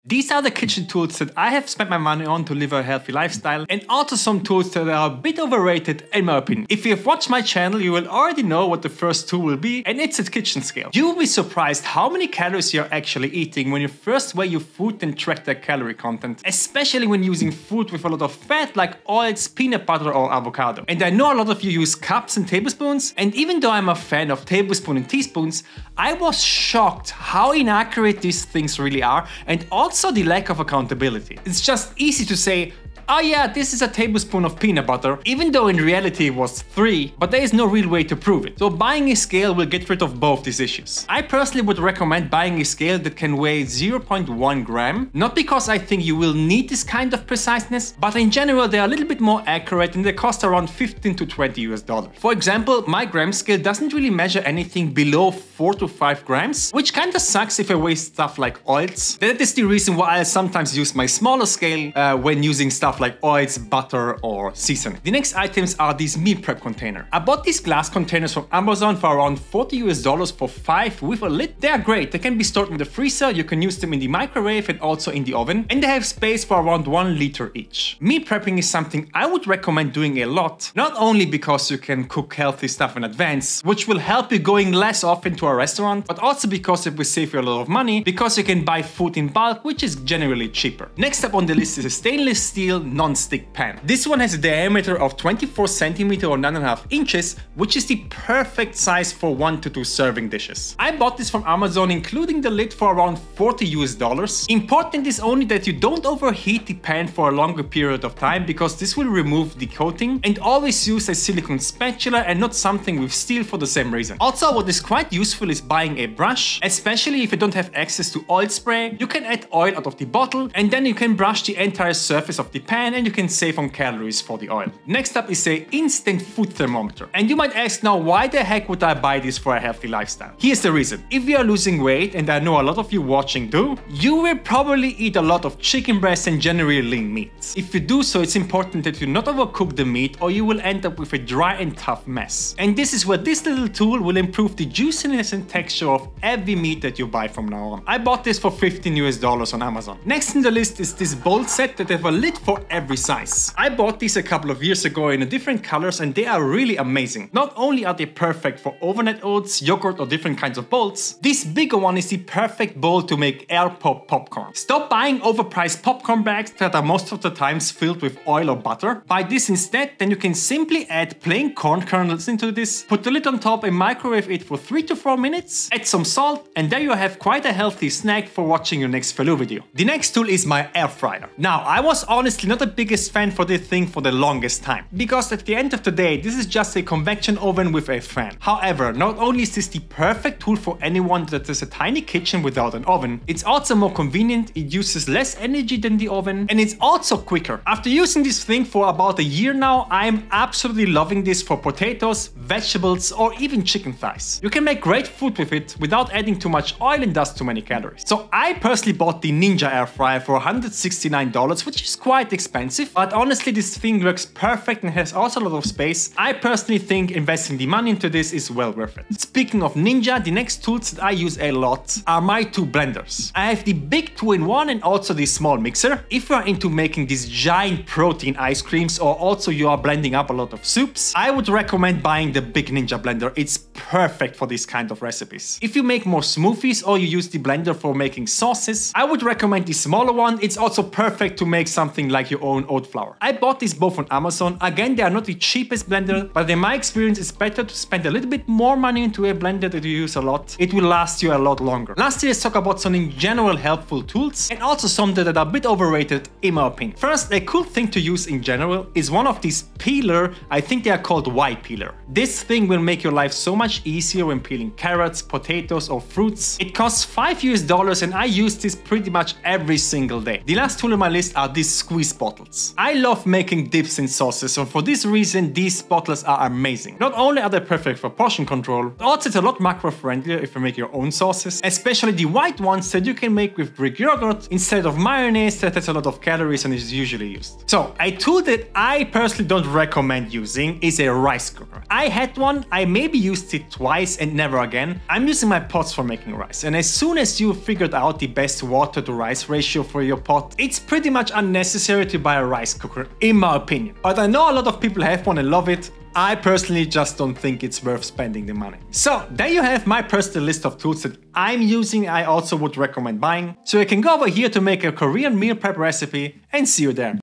These are the kitchen tools that I have spent my money on to live a healthy lifestyle, and also some tools that are a bit overrated in my opinion. If you have watched my channel, you will already know what the first tool will be, and it's a kitchen scale. You will be surprised how many calories you're actually eating when you first weigh your food and track the calorie content, especially when using food with a lot of fat like oils, peanut butter or avocado. And I know a lot of you use cups and tablespoons, and even though I'm a fan of tablespoons and teaspoons, I was shocked how inaccurate these things really are, and also the lack of accountability. It's just easy to say, oh yeah, this is a tablespoon of peanut butter, even though in reality it was 3, but there is no real way to prove it. So buying a scale will get rid of both these issues. I personally would recommend buying a scale that can weigh 0.1 gram, not because I think you will need this kind of preciseness, but in general they are a little bit more accurate and they cost around 15 to 20 US dollars. For example, my gram scale doesn't really measure anything below 4 to 5 grams, which kinda sucks if I weigh stuff like oils. That is the reason why I sometimes use my smaller scale when using stuff like oils, butter or seasoning. The next items are these meal prep container. I bought these glass containers from Amazon for around 40 US dollars for 5 with a lid. They are great. They can be stored in the freezer, you can use them in the microwave and also in the oven, and they have space for around 1 liter each. Meal prepping is something I would recommend doing a lot, not only because you can cook healthy stuff in advance, which will help you going less often to a restaurant, but also because it will save you a lot of money because you can buy food in bulk, which is generally cheaper. Next up on the list is a stainless steel non-stick pan. This one has a diameter of 24 cm or 9.5 inches, which is the perfect size for 1 to 2 serving dishes. I bought this from Amazon including the lid for around 40 US dollars. Important is only that you don't overheat the pan for a longer period of time because this will remove the coating, and always use a silicone spatula and not something with steel for the same reason. Also, what is quite useful is buying a brush, especially if you don't have access to oil spray. You can add oil out of the bottle and then you can brush the entire surface of the pan and you can save on calories for the oil. Next up is a instant food thermometer. And you might ask now, why the heck would I buy this for a healthy lifestyle? Here's the reason. If you are losing weight, and I know a lot of you watching do, you will probably eat a lot of chicken breast and generally lean meats. If you do so, it's important that you not overcook the meat or you will end up with a dry and tough mess. And this is where this little tool will improve the juiciness and texture of every meat that you buy from now on. I bought this for 15 US dollars on Amazon. Next in the list is this bowl set that have a lid for every size. I bought these a couple of years ago in different colors and they are really amazing. Not only are they perfect for overnight oats, yogurt or different kinds of bowls, this bigger one is the perfect bowl to make air pop popcorn. Stop buying overpriced popcorn bags that are most of the times filled with oil or butter. Buy this instead, then you can simply add plain corn kernels into this, put the lid on top and microwave it for 3 to 4 minutes, add some salt, and there you have quite a healthy snack for watching your next Fellow video. The next tool is my air fryer. Now, I was honestly not the biggest fan for this thing for the longest time, because at the end of the day this is just a convection oven with a fan. However, not only is this the perfect tool for anyone that has a tiny kitchen without an oven, it's also more convenient, it uses less energy than the oven, and it's also quicker. After using this thing for about a year now, I'm absolutely loving this for potatoes, vegetables or even chicken thighs. You can make great food with it without adding too much oil and thus too many calories. So I personally bought the Ninja air fryer for $169, which is quite expensive, but honestly this thing works perfect and has also a lot of space. I personally think investing the money into this is well worth it. Speaking of Ninja, the next tools that I use a lot are my 2 blenders. I have the big 2-in-1 and also the small mixer. If you are into making these giant protein ice creams or also you are blending up a lot of soups, I would recommend buying the big Ninja blender. It's perfect for these kind of recipes. If you make more smoothies or you use the blender for making sauces, I would recommend the smaller one. It's also perfect to make something like your own oat flour. I bought these both on Amazon. Again, they are not the cheapest blender, but in my experience it's better to spend a little bit more money into a blender that you use a lot. It will last you a lot longer. Lastly, let's talk about some in general helpful tools and also some that are a bit overrated in my opinion. First, a cool thing to use in general is one of these peeler. I think they are called Y peeler. This thing will make your life so much easier when peeling carrots, potatoes or fruits. It costs $5 US and I use this pretty much every single day. The last tool on my list are these squeeze bottles. I love making dips and sauces, so for this reason these bottles are amazing. Not only are they perfect for portion control, but also it's a lot macro friendlier if you make your own sauces, especially the white ones that you can make with Greek yogurt instead of mayonnaise that has a lot of calories and is usually used. So a tool that I personally don't recommend using is a rice cooker. I had one, I maybe used it twice and never again. I'm using my pots for making rice, and as soon as you figured out the best water to rice ratio for your pot, it's pretty much unnecessary to buy a rice cooker, in my opinion. But I know a lot of people have one and love it. I personally just don't think it's worth spending the money. So there you have my personal list of tools that I'm using, I also would recommend buying. So you can go over here to make a Korean meal prep recipe and see you there.